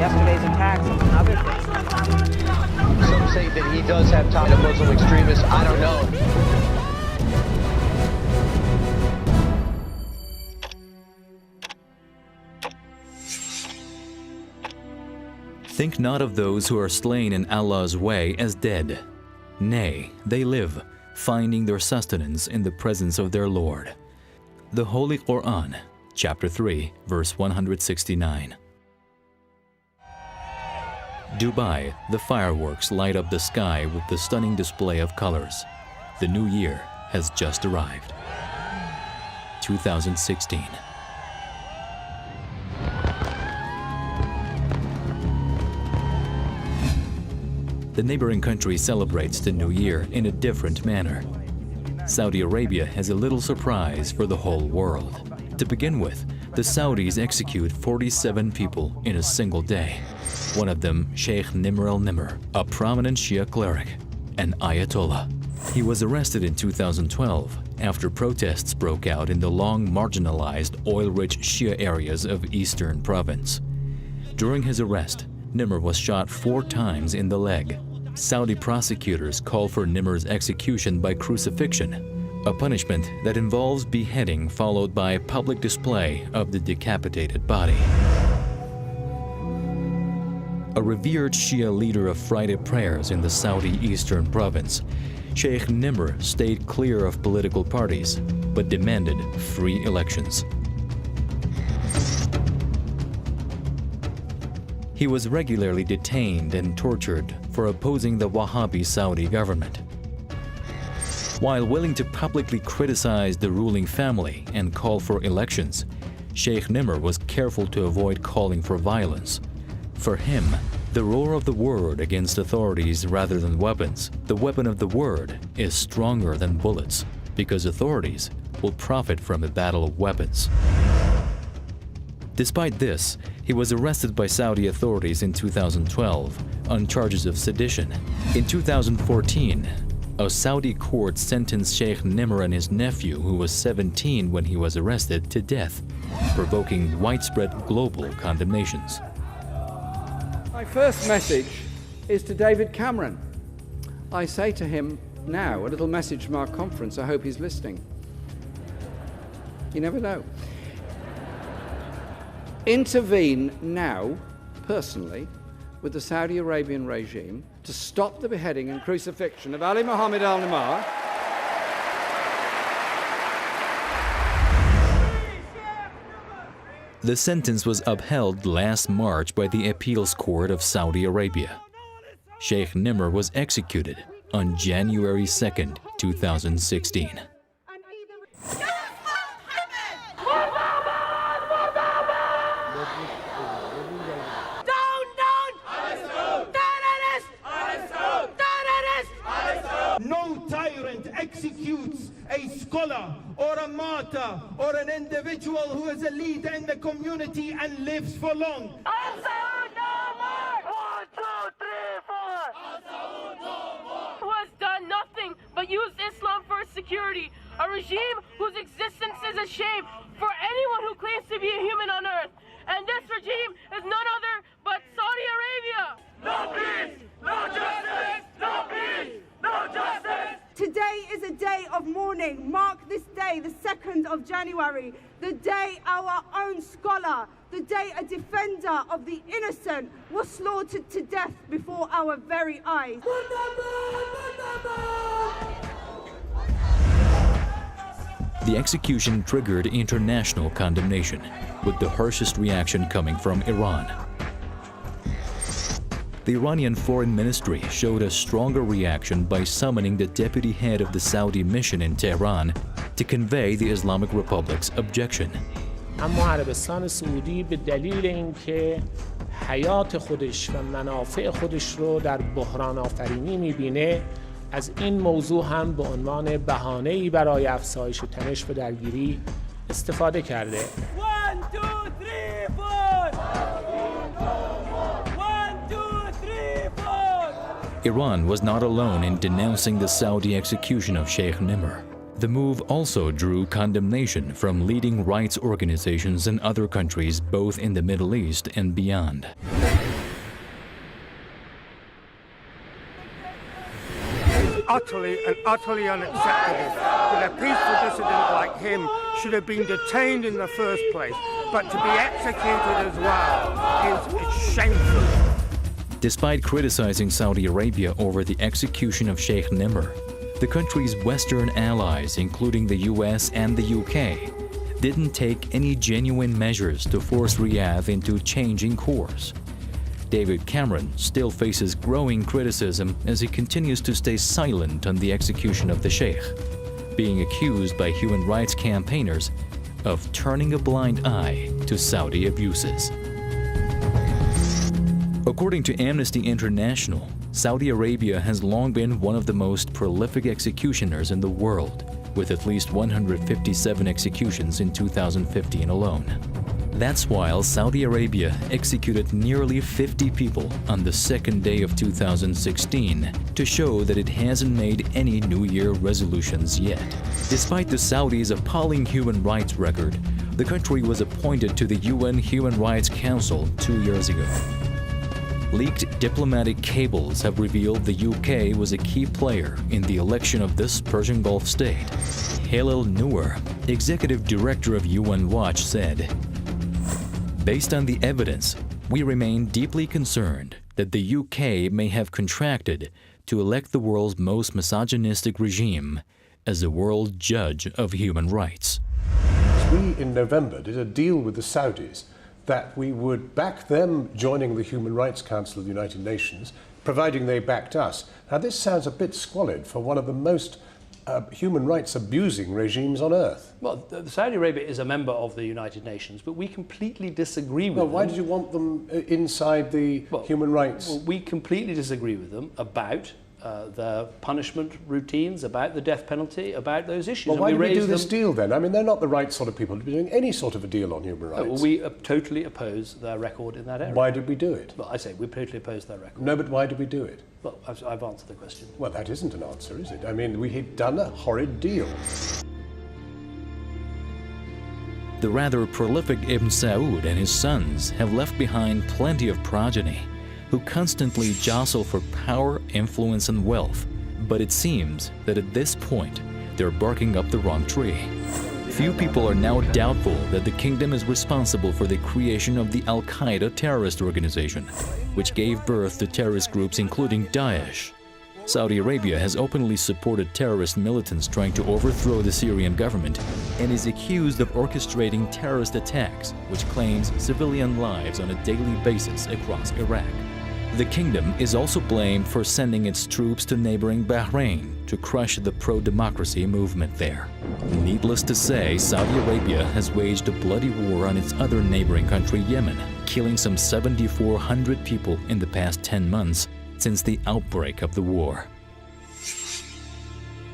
yesterday's attacks and other things. Some say that he does have ties to Muslim extremists. I don't know. Think not of those who are slain in Allah's way as dead. Nay, they live, finding their sustenance in the presence of their Lord. The Holy Quran, chapter 3, verse 169. Dubai, the fireworks light up the sky with the stunning display of colors. The new year has just arrived. 2016. The neighboring country celebrates the new year in a different manner. Saudi Arabia has a little surprise for the whole world. To begin with, the Saudis execute 47 people in a single day. One of them, Sheikh Nimr al-Nimr, a prominent Shia cleric, an Ayatollah. He was arrested in 2012 after protests broke out in the long marginalized, oil-rich Shia areas of Eastern Province. During his arrest, Nimr was shot 4 times in the leg. Saudi prosecutors call for Nimr's execution by crucifixion, a punishment that involves beheading followed by a public display of the decapitated body. A revered Shia leader of Friday prayers in the Saudi Eastern Province, Sheikh Nimr stayed clear of political parties, but demanded free elections. He was regularly detained and tortured for opposing the Wahhabi Saudi government. While willing to publicly criticize the ruling family and call for elections, Sheikh Nimr was careful to avoid calling for violence. For him, the roar of the word against authorities rather than weapons, the weapon of the word, is stronger than bullets, because authorities will profit from a battle of weapons. Despite this, he was arrested by Saudi authorities in 2012 on charges of sedition. In 2014, a Saudi court sentenced Sheikh Nimr and his nephew, who was 17 when he was arrested, to death, provoking widespread global condemnations. My first message is to David Cameron. I say to him now, a little message from our conference, I hope he's listening. You never know. Intervene now, personally, with the Saudi Arabian regime to stop the beheading and crucifixion of Ali Mohammed al-Nimr. The sentence was upheld last March by the Appeals Court of Saudi Arabia. Sheikh Nimr was executed on January 2nd, 2016. No tyrant executes a scholar or a martyr or an individual who is a leader in the community and lives for long. Who has done nothing but use Islam for security, a regime whose existence is a shame for anyone who claims to be a human on earth. And this regime is none other but Saudi Arabia. No peace, no justice, no peace, no justice. Today is a day of mourning. Mark this day, the 2nd of January, the day our own scholar, the day a defender of the innocent was slaughtered to death before our very eyes. The execution triggered international condemnation, with the harshest reaction coming from Iran. The Iranian Foreign Ministry showed a stronger reaction by summoning the deputy head of the Saudi mission in Tehran to convey the Islamic Republic's objection. اما عربستان سعودی به دلیل اینکه حیات خودش و منافع خودش رو در بحران آفرینی می‌بینه، از این موضوع هم به عنوان بهانه‌ای برای افزایش تنش و درگیری استفاده کرده. Iran was not alone in denouncing the Saudi execution of Sheikh Nimr. The move also drew condemnation from leading rights organizations in other countries both in the Middle East and beyond. utterly unacceptable that a peaceful dissident like him should have been detained in the first place, but to be executed as well is shameful. Despite criticizing Saudi Arabia over the execution of Sheikh Nimr, the country's Western allies, including the US and the UK, didn't take any genuine measures to force Riyadh into changing course. David Cameron still faces growing criticism as he continues to stay silent on the execution of the Sheikh, being accused by human rights campaigners of turning a blind eye to Saudi abuses. According to Amnesty International, Saudi Arabia has long been one of the most prolific executioners in the world, with at least 157 executions in 2015 alone. That's while Saudi Arabia executed nearly 50 people on the second day of 2016 to show that it hasn't made any New Year resolutions yet. Despite the Saudis' appalling human rights record, the country was appointed to the UN Human Rights Council 2 years ago. Leaked diplomatic cables have revealed the UK was a key player in the election of this Persian Gulf state. Halil Noor, executive director of UN Watch, said, "Based on the evidence, we remain deeply concerned that the UK may have contracted to elect the world's most misogynistic regime as the world judge of human rights." We, in November, did a deal with the Saudis that we would back them joining the Human Rights Council of the United Nations, providing they backed us. Now, this sounds a bit squalid for one of the most human rights abusing regimes on earth. Well, Saudi Arabia is a member of the United Nations, but we completely disagree with them. Why did you want them inside the human rights? Well, we completely disagree with them about the punishment routines, about the death penalty, about those issues. Well, why did we do this deal then? I mean, they're not the right sort of people to be doing any sort of a deal on human rights. Well, we totally oppose their record in that area. Why did we do it? Well, I say we totally oppose their record. No, but why did we do it? Well, I've answered the question. Well, that isn't an answer, is it? I mean, we had done a horrid deal. The rather prolific Ibn Saud and his sons have left behind plenty of progeny who constantly jostle for power, influence, and wealth. But it seems that at this point, they're barking up the wrong tree. Few people are now doubtful that the kingdom is responsible for the creation of the Al-Qaeda terrorist organization, which gave birth to terrorist groups including Daesh. Saudi Arabia has openly supported terrorist militants trying to overthrow the Syrian government and is accused of orchestrating terrorist attacks, which claims civilian lives on a daily basis across Iraq. The kingdom is also blamed for sending its troops to neighboring Bahrain to crush the pro-democracy movement there. Needless to say, Saudi Arabia has waged a bloody war on its other neighboring country, Yemen, killing some 7,400 people in the past 10 months since the outbreak of the war.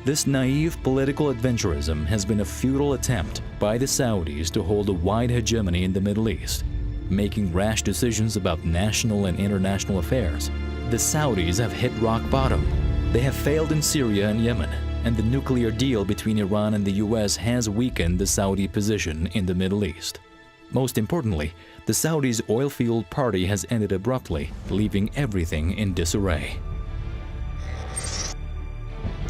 This naive political adventurism has been a futile attempt by the Saudis to hold a wide hegemony in the Middle East, making rash decisions about national and international affairs. The Saudis have hit rock bottom. They have failed in Syria and Yemen, and the nuclear deal between Iran and the US has weakened the Saudi position in the Middle East. Most importantly, the Saudis' oil-fueled party has ended abruptly, leaving everything in disarray.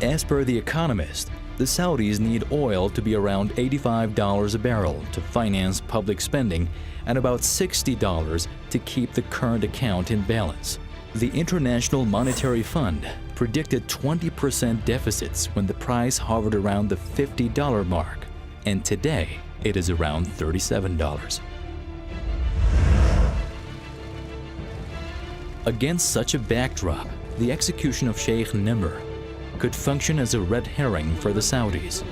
As per The Economist, the Saudis need oil to be around $85 a barrel to finance public spending and about $60 to keep the current account in balance. The International Monetary Fund predicted 20% deficits when the price hovered around the $50 mark, and today it is around $37. Against such a backdrop, the execution of Sheikh Nimr could function as a red herring for the Saudis.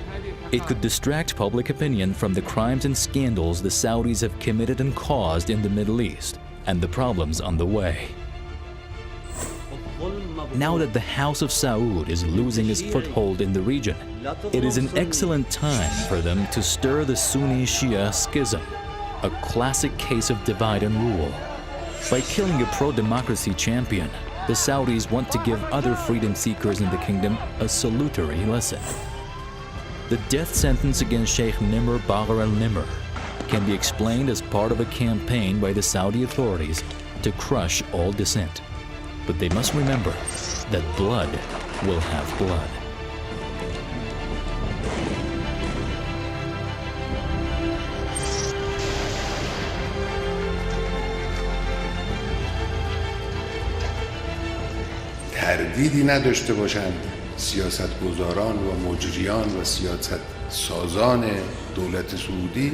It could distract public opinion from the crimes and scandals the Saudis have committed and caused in the Middle East and the problems on the way. Now that the House of Saud is losing its foothold in the region, it is an excellent time for them to stir the Sunni-Shia schism, a classic case of divide and rule. By killing a pro-democracy champion, the Saudis want to give other freedom seekers in the kingdom a salutary lesson. The death sentence against Sheikh Nimr Bagher al-Nimr can be explained as part of a campaign by the Saudi authorities to crush all dissent. But they must remember that blood will have blood. تردیدی نداشته باشند سیاستگزاران و مجریان و سیاست سازان دولت سعودی،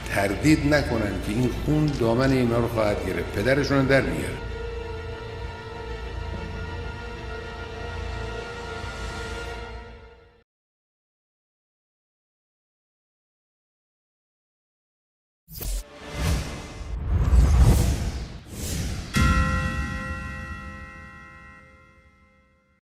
تردید نکنند که این خون دامن اینا رو خواهد گرفت، پدرشون رو در میاره.